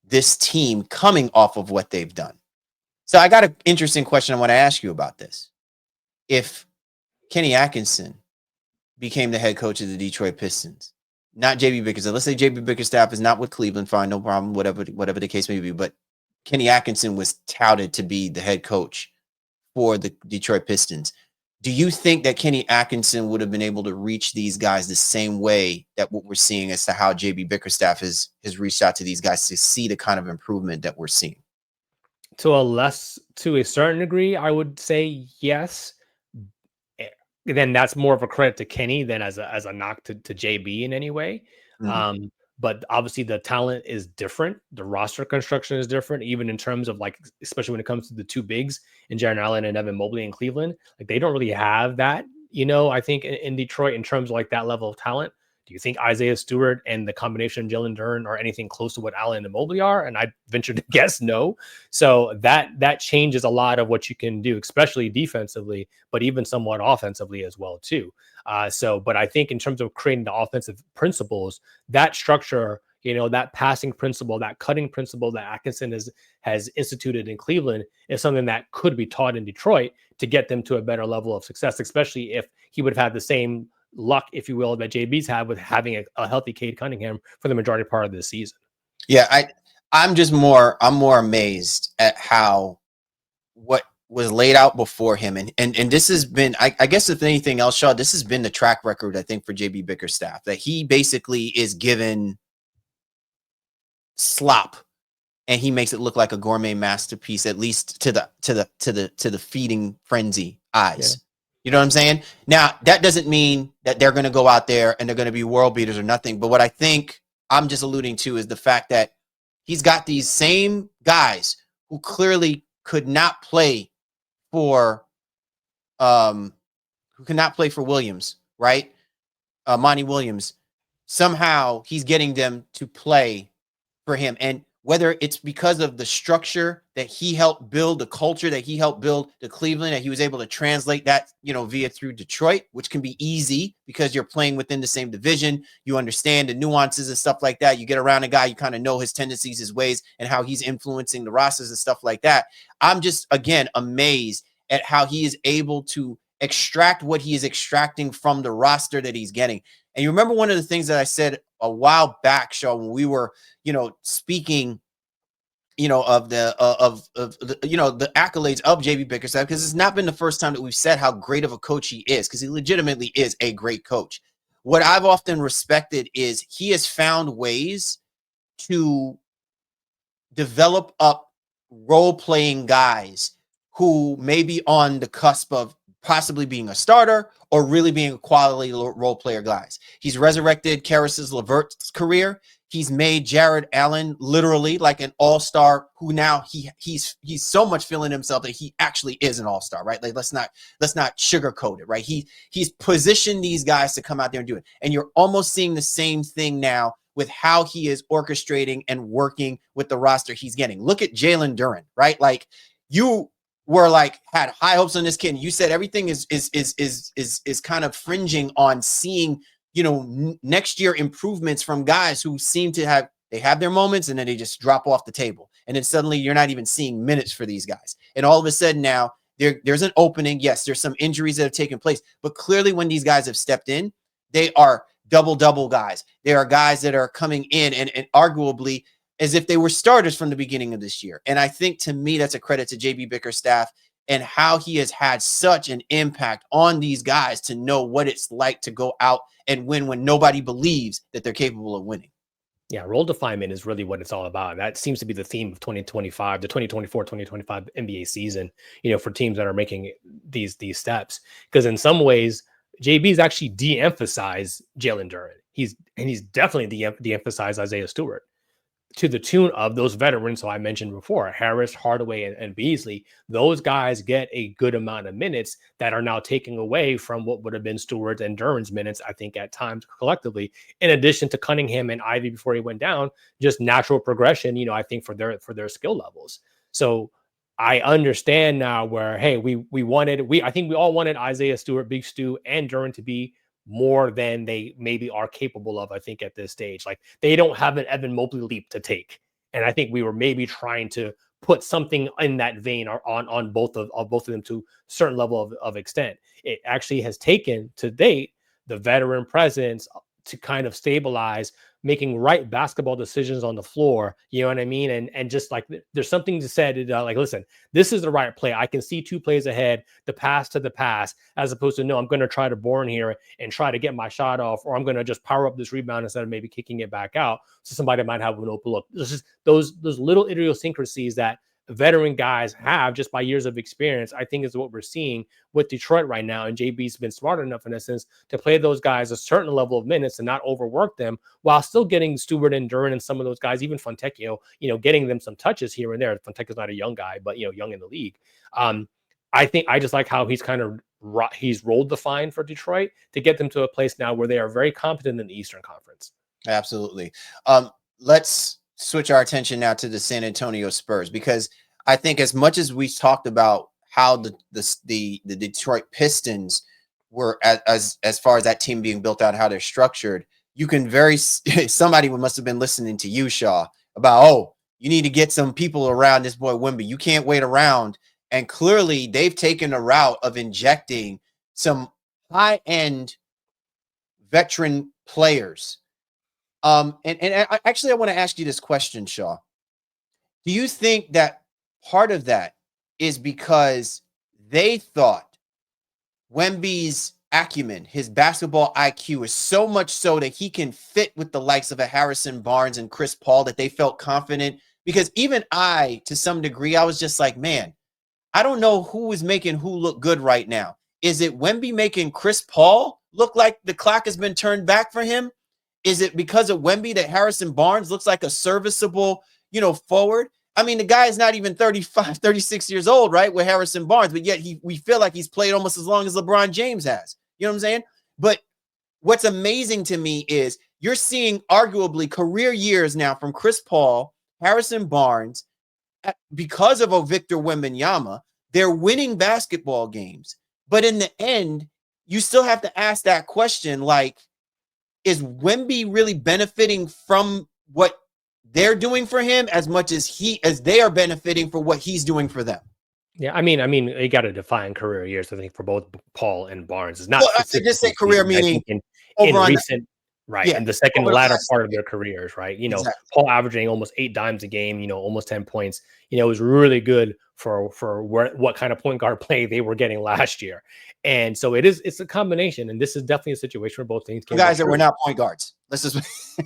this team coming off of what they've done. So I got an interesting question I want to ask you about this. If Kenny Atkinson became the head coach of the Detroit Pistons, not JB Bickerstaff, let's say JB Bickerstaff is not with Cleveland, fine, no problem, whatever the case may be, but Kenny Atkinson was touted to be the head coach for the Detroit Pistons. Do you think that Kenny Atkinson would have been able to reach these guys the same way that what we're seeing as to how JB Bickerstaff has reached out to these guys to see the kind of improvement that we're seeing? To a certain degree, I would say yes. Then that's more of a credit to Kenny than as a knock to JB in any way. Mm-hmm. But obviously the talent is different. The roster construction is different, even in terms of like, especially when it comes to the two bigs in Jarrett Allen and Evan Mobley in Cleveland. Like they don't really have that, I think in Detroit in terms of like that level of talent. Do you think Isaiah Stewart and the combination of Jalen Duren are anything close to what Allen and Mobley are? And I venture to guess no. So that changes a lot of what you can do, especially defensively, but even somewhat offensively as well too. But I think in terms of creating the offensive principles, that structure, that passing principle, that cutting principle that Atkinson has instituted in Cleveland is something that could be taught in Detroit to get them to a better level of success, especially if he would have had the same luck, if you will, that JB's had with having a healthy Cade Cunningham for the majority part of this season. Yeah, I'm more amazed at how what was laid out before him, and this has been, I guess if anything else, Shaw, this has been the track record, I think, for JB Bickerstaff, that he basically is given slop and he makes it look like a gourmet masterpiece, at least to the feeding frenzy eyes. Yeah. You know what I'm saying? Now, that doesn't mean that they're going to go out there and they're going to be world beaters or nothing. But what I think I'm just alluding to is the fact that he's got these same guys who clearly could not play for Williams, right? Monty Williams. Somehow he's getting them to play for him. And whether it's because of the structure that he helped build, the culture that he helped build to Cleveland, that he was able to translate that, via through Detroit, which can be easy because you're playing within the same division. You understand the nuances and stuff like that. You get around a guy, you kind of know his tendencies, his ways, and how he's influencing the rosters and stuff like that. I'm just, again, amazed at how he is able to extract what he is extracting from the roster that he's getting. And you remember one of the things that I said a while back, Shaw, when we were, speaking, of the the accolades of JB Bickerstaff, because it's not been the first time that we've said how great of a coach he is, because he legitimately is a great coach. What I've often respected is he has found ways to develop up role-playing guys who may be on the cusp of possibly being a starter or really being a quality role player guys. He's resurrected Karis LeVert's career. He's made Jared Allen literally like an all-star who now he's so much feeling himself that he actually is an all-star, right? Like let's not sugarcoat it, right? He's positioned these guys to come out there and do it. And you're almost seeing the same thing now with how he is orchestrating and working with the roster he's getting. Look at Jalen Duren, right? Like you were like had high hopes on this kid. And you said everything is kind of fringing on seeing, you know, next year improvements from guys who seem to have their moments and then they just drop off the table. And then suddenly you're not even seeing minutes for these guys. And all of a sudden now there's an opening. Yes, there's some injuries that have taken place, but clearly when these guys have stepped in, they are double guys. There are guys that are coming in and arguably as if they were starters from the beginning of this year. And I think to me, that's a credit to JB Bickerstaff and how he has had such an impact on these guys to know what it's like to go out and win when nobody believes that they're capable of winning. Yeah, role definement is really what it's all about. That seems to be the theme of 2025, the 2024-2025 NBA season, you know, for teams that are making these steps. Because in some ways, JB's actually de-emphasized Jalen Duren. He's definitely de-emphasized Isaiah Stewart, to the tune of those veterans. So I mentioned before, Harris, Hardaway, and Beasley, those guys get a good amount of minutes that are now taking away from what would have been Stewart and Duren's minutes, I think, at times collectively, in addition to Cunningham and Ivy before he went down, just natural progression, you know, I think for their skill levels. So I understand now where, hey, I think we all wanted Isaiah Stewart, Big Stu, and Duren to be more than they maybe are capable of, I think, at this stage. Like they don't have an Evan Mobley leap to take. And I think we were maybe trying to put something in that vein or on both of them to a certain level of extent. It actually has taken to date the veteran presence to kind of stabilize, making right basketball decisions on the floor. You know what I mean? And just like there's something to say, like, listen, this is the right play. I can see 2 plays ahead, the pass to the pass, as opposed to, no, I'm going to try to born here and try to get my shot off, or I'm going to just power up this rebound instead of maybe kicking it back out. So somebody might have an open look. There's just those little idiosyncrasies that veteran guys have just by years of experience, I think is what we're seeing with Detroit right now. And JB's been smart enough in a sense to play those guys a certain level of minutes and not overwork them while still getting Stewart and Duren and some of those guys, even Fontecchio, you know, getting them some touches here and there. Fontecchio's not a young guy, but, you know, young in the league. I think I just like how he's kind of he's rolled the fine for Detroit to get them to a place now where they are very competent in the Eastern Conference. Absolutely. Let's switch our attention now to the San Antonio Spurs, because I think as much as we talked about how the Detroit Pistons were as far as that team being built out, how they're structured, you can somebody must have been listening to you, Shaw, about, oh, you need to get some people around this boy Wemby. You can't wait around. And clearly they've taken a route of injecting some high-end veteran players. And actually, I want to ask you this question, Shaw. Do you think that part of that is because they thought Wemby's acumen, his basketball IQ, is so much so that he can fit with the likes of a Harrison Barnes and Chris Paul, that they felt confident? Because even I, to some degree, I was just like, man, I don't know who is making who look good right now. Is it Wemby making Chris Paul look like the clock has been turned back for him? Is it because of Wemby that Harrison Barnes looks like a serviceable, forward? I mean, the guy is not even 35, 36 years old, right, with Harrison Barnes, but yet we feel like he's played almost as long as LeBron James has. You know what I'm saying? But what's amazing to me is you're seeing arguably career years now from Chris Paul, Harrison Barnes, because of a Victor Wembanyama. They're winning basketball games. But in the end, you still have to ask that question, like, is Wemby really benefiting from what they're doing for him as much as they are benefiting for what he's doing for them? Yeah, I mean, you got to define career years, I think, for both Paul and Barnes. It's not. Well, I just say career meaning in over recent, right? Yeah, in the second latter part of their careers, right? Exactly. Paul averaging almost 8 dimes a game, almost 10 points. It was really good for what kind of point guard play they were getting last year. And so it's a combination, and this is definitely a situation where both things can guys go that were not point guards. Let's just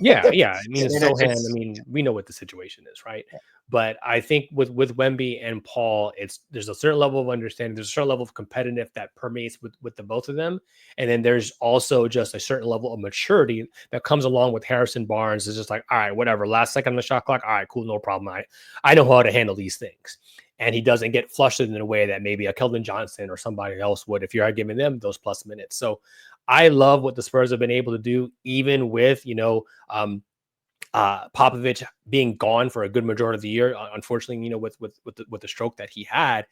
yeah. I mean, it's Sohan. just, I mean, we know what the situation is, right? But I think with Wemby and Paul, there's a certain level of understanding, there's a certain level of competitive that permeates with the both of them, and then there's also just a certain level of maturity that comes along with Harrison Barnes. It's just like, all right, whatever, last second on the shot clock, all right, cool, no problem. I know how to handle these things. And he doesn't get flustered in a way that maybe a Keldon Johnson or somebody else would if you're giving them those plus minutes. So I love what the Spurs have been able to do, even with, Popovich being gone for a good majority of the year. Unfortunately, with the stroke that he had,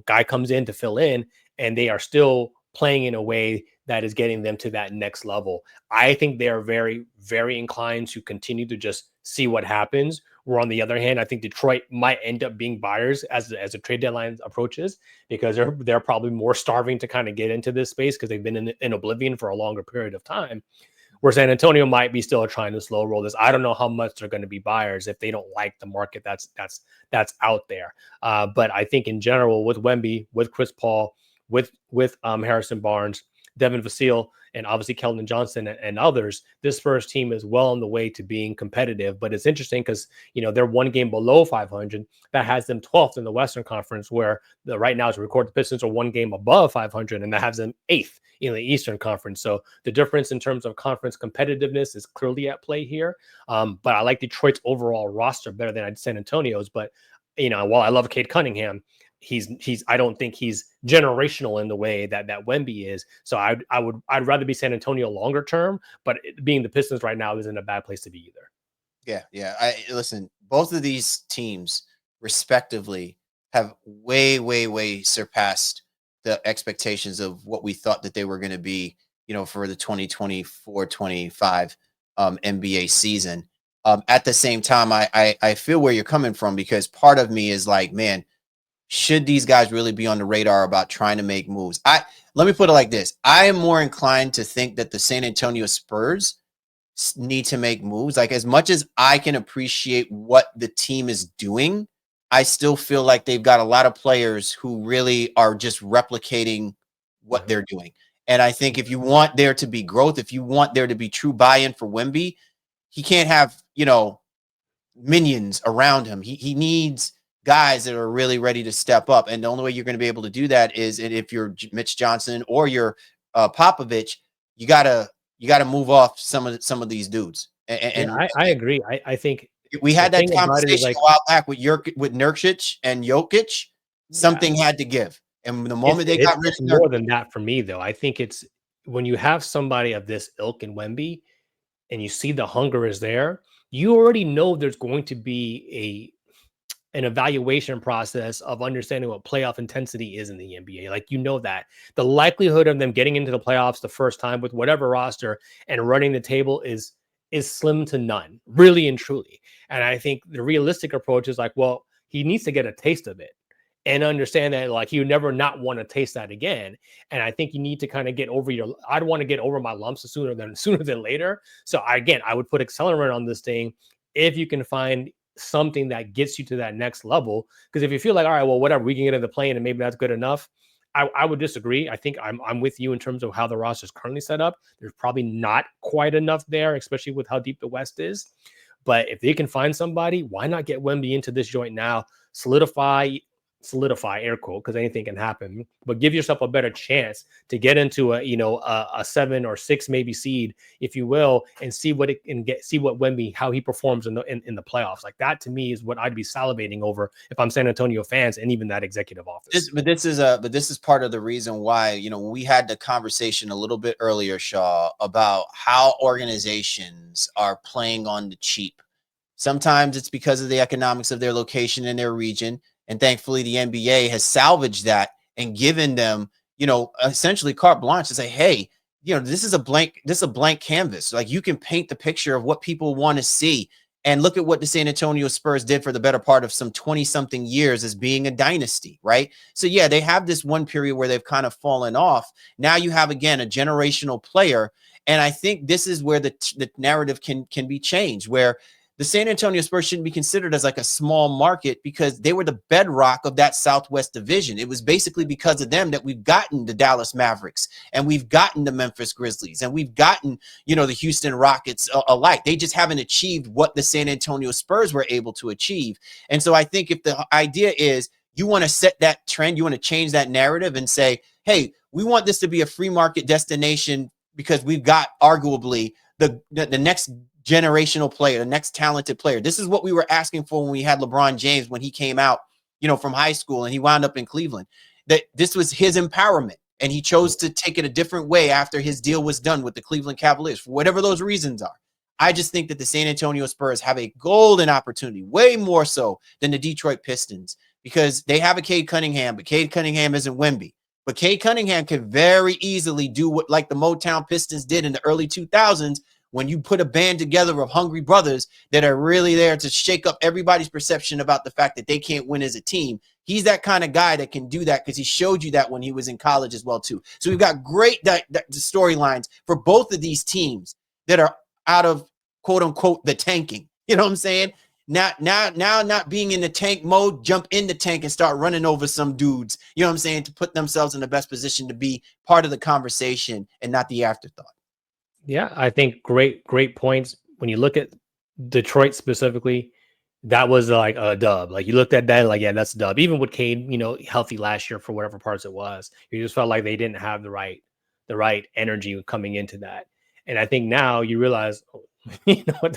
guy comes in to fill in, and they are still playing in a way that is getting them to that next level. I think they are very, very inclined to continue to just see what happens. Where on the other hand, I think Detroit might end up being buyers as the trade deadline approaches, because they're probably more starving to kind of get into this space because they've been in oblivion for a longer period of time. Where San Antonio might be still trying to slow roll this. I don't know how much they're going to be buyers if they don't like the market that's out there. But I think in general, with Wemby, with Chris Paul, with Harrison Barnes, Devin Vassell, and obviously Keldon Johnson and others, this Spurs team is well on the way to being competitive. But it's interesting because, they're one game below 500. That has them 12th in the Western Conference, where right now as we record, the Pistons are one game above 500, and that has them 8th in the Eastern Conference. So the difference in terms of conference competitiveness is clearly at play here. But I like Detroit's overall roster better than San Antonio's. But, while I love Cade Cunningham, I don't think he's generational in the way that Wemby is. So I'd rather be San Antonio longer term, but being the Pistons right now isn't a bad place to be either. Yeah. Listen, both of these teams respectively have way surpassed the expectations of what we thought that they were going to be, for the 2024-25 NBA season. At the same time, I feel where you're coming from, because part of me is like, man, should these guys really be on the radar about trying to make moves? Let me put it like this. I am more inclined to think that the San Antonio Spurs need to make moves. Like, as much as I can appreciate what the team is doing, I still feel like they've got a lot of players who really are just replicating what they're doing. And I think if you want there to be growth, if you want there to be true buy-in for Wemby, he can't have, minions around him. He needs guys that are really ready to step up. And the only way you're going to be able to do that is if you're Mitch Johnson or you're Popovich, you gotta move off some of these dudes. And I agree. I think we had that conversation a while back with Nurkic and Jokic. Something had to give. And the moment they got rid of more than that for me, though, I think it's when you have somebody of this ilk in Wemby and you see the hunger is there, you already know there's going to be an evaluation process of understanding what playoff intensity is in the NBA. Like, that the likelihood of them getting into the playoffs the first time with whatever roster and running the table is slim to none, really and truly. And I think the realistic approach is like, well, he needs to get a taste of it and understand that, like, you never not want to taste that again. And I think you need to kind of get over I'd want to get over my lumps sooner than later. So I would put accelerant on this thing if you can find something that gets you to that next level. Because if you feel like, all right, well, whatever, we can get in the play and maybe that's good enough, I would disagree. I think I'm with you in terms of how the roster is currently set up. There's probably not quite enough there, especially with how deep the West is. But if they can find somebody, why not get Wemby into this joint now? Solidify air quote, because anything can happen, but give yourself a better chance to get into a 7 or 6 maybe seed, if you will, and see what Wemby, how he performs in the playoffs. Like, that to me is what I'd be salivating over if I'm San Antonio fans and even that executive office. This is part of the reason why, we had the conversation a little bit earlier, Shaw, about how organizations are playing on the cheap. Sometimes it's because of the economics of their location in their region. And thankfully, the NBA has salvaged that and given them, essentially carte blanche to say, hey, this is a blank canvas. Like, you can paint the picture of what people want to see. And look at what the San Antonio Spurs did for the better part of some 20-something years as being a dynasty, right? So, yeah, they have this one period where they've kind of fallen off. Now you have, again, a generational player. And I think this is where the narrative can be changed, where the San Antonio Spurs shouldn't be considered as like a small market because they were the bedrock of that Southwest division. It was basically because of them that we've gotten the Dallas Mavericks and we've gotten the Memphis Grizzlies and we've gotten, the Houston Rockets alike. They just haven't achieved what the San Antonio Spurs were able to achieve. And so I think if the idea is you want to set that trend, you want to change that narrative and say, hey, we want this to be a free market destination because we've got arguably the next generational player, the next talented player. This is what we were asking for when we had LeBron James when he came out, from high school and he wound up in Cleveland. That this was his empowerment, and he chose to take it a different way after his deal was done with the Cleveland Cavaliers, for whatever those reasons are. I just think that the San Antonio Spurs have a golden opportunity, way more so than the Detroit Pistons, because they have a Cade Cunningham, but Cade Cunningham isn't Wemby. But Cade Cunningham could very easily do what like the Motown Pistons did in the early 2000s, when you put a band together of hungry brothers that are really there to shake up everybody's perception about the fact that they can't win as a team. He's that kind of guy that can do that because he showed you that when he was in college as well, too. So we've got great storylines for both of these teams that are out of, quote unquote, the tanking. You know what I'm saying? Now, not being in the tank mode, jump in the tank and start running over some dudes, you know what I'm saying, to put themselves in the best position to be part of the conversation and not the afterthought. Yeah, I think great points. When you look at Detroit specifically, that was like a dub. Like you looked at that, like, yeah, that's a dub. Even with Cade, healthy last year for whatever parts it was, you just felt like they didn't have the right energy coming into that. And I think now you realize,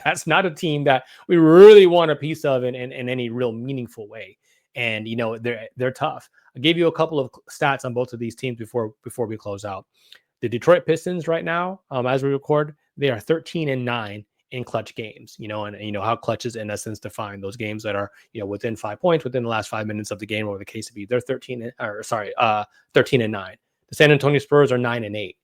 that's not a team that we really want a piece of in any real meaningful way. And they're tough. I gave you a couple of stats on both of these teams before we close out. The Detroit Pistons right now, as we record, they are 13-9 in clutch games, and how clutch is in essence defined those games that are, within 5 points within the last 5 minutes of the game, or the case to be. They're 13-9. The San Antonio Spurs are 9-8.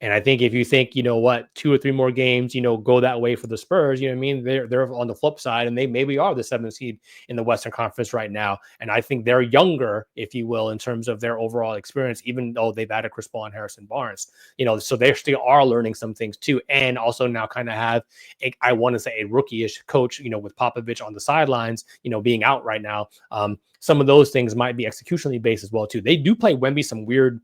And I think if you think, 2 or 3 more games, go that way for the Spurs, you know what I mean? They're on the flip side, and they maybe are the 7th seed in the Western Conference right now. And I think they're younger, if you will, in terms of their overall experience, even though they've added Chris Paul and Harrison Barnes, so they still are learning some things too. And also now kind of have, I want to say, a rookie-ish coach, with Popovich on the sidelines, being out right now. Some of those things might be executionally based as well too. They do play Wemby some weird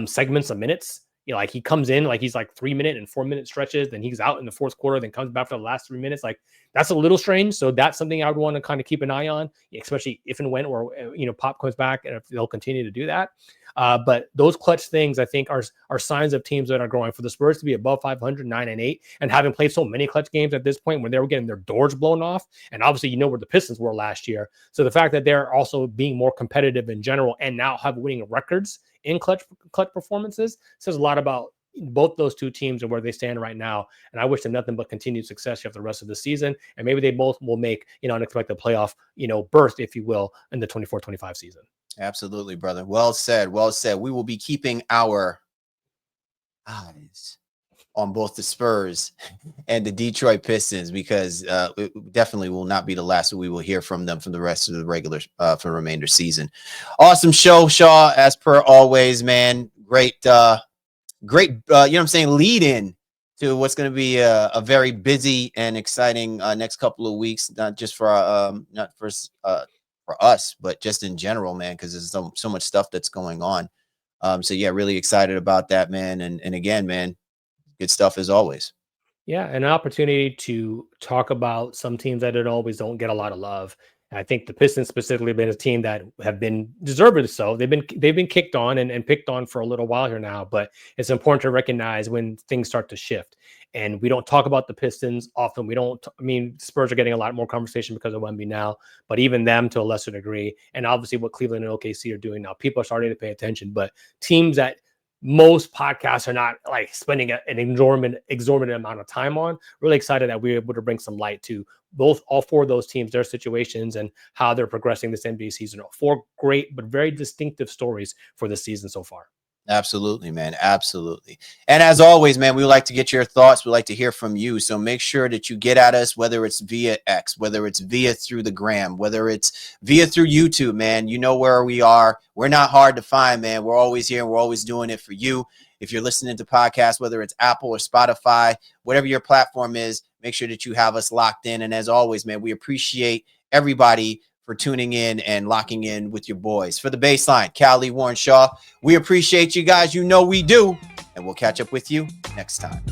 segments of minutes. Like he comes in, like he's like 3-minute and 4-minute stretches, then he's out in the fourth quarter, then comes back for the last 3 minutes. Like that's a little strange. So that's something I would want to kind of keep an eye on, especially if and when, or Pop comes back, and if they'll continue to do that. But those clutch things, I think, are signs of teams that are growing. For the Spurs to be above 500, 9-8, and having played so many clutch games at this point when they were getting their doors blown off, and obviously where the Pistons were last year. So the fact that they're also being more competitive in general and now have winning records in clutch performances says a lot about both those two teams and where they stand right now. And I wish them nothing but continued success here for the rest of the season. And maybe they both will make, an unexpected playoff, burst, if you will, in the 24-25 season. Absolutely, brother. Well said. Well said. We will be keeping our eyes on both the Spurs and the Detroit Pistons, because it definitely will not be the last we will hear from them for the rest of the regular for the remainder season. Awesome show, Shaw, as per always, man. Great, lead in to what's going to be a very busy and exciting next couple of weeks, not just for us, but just in general, man, because there's so much stuff that's going on. So yeah, really excited about that, man. And again, man, good stuff as always. Yeah, an opportunity to talk about some teams that don't get a lot of love. And I think the Pistons specifically have been a team that have been deservedly so. They've been kicked on and picked on for a little while here now, but it's important to recognize when things start to shift. And we don't talk about the Pistons often. Spurs are getting a lot more conversation because of Wemby now, but even them to a lesser degree. And obviously what Cleveland and OKC are doing now, people are starting to pay attention. But teams that most podcasts are not like spending an exorbitant amount of time on. Really excited that we're able to bring some light to all 4 of those teams, their situations, and how they're progressing this NBA season. 4 great but very distinctive stories for the season so far. Absolutely, man. Absolutely. And as always, man, we would like to get your thoughts. We'd like to hear from you. So make sure that you get at us, whether it's via X, whether it's via through the gram, whether it's via through YouTube, man. You know where we are. We're not hard to find, man. We're always here and we're always doing it for you. If you're listening to podcasts, whether it's Apple or Spotify, whatever your platform is, make sure that you have us locked in. And as always, man, we appreciate everybody for tuning in and locking in with your boys. For the Baseline, Callie, Warren Shaw, we appreciate you guys. You know we do. And we'll catch up with you next time.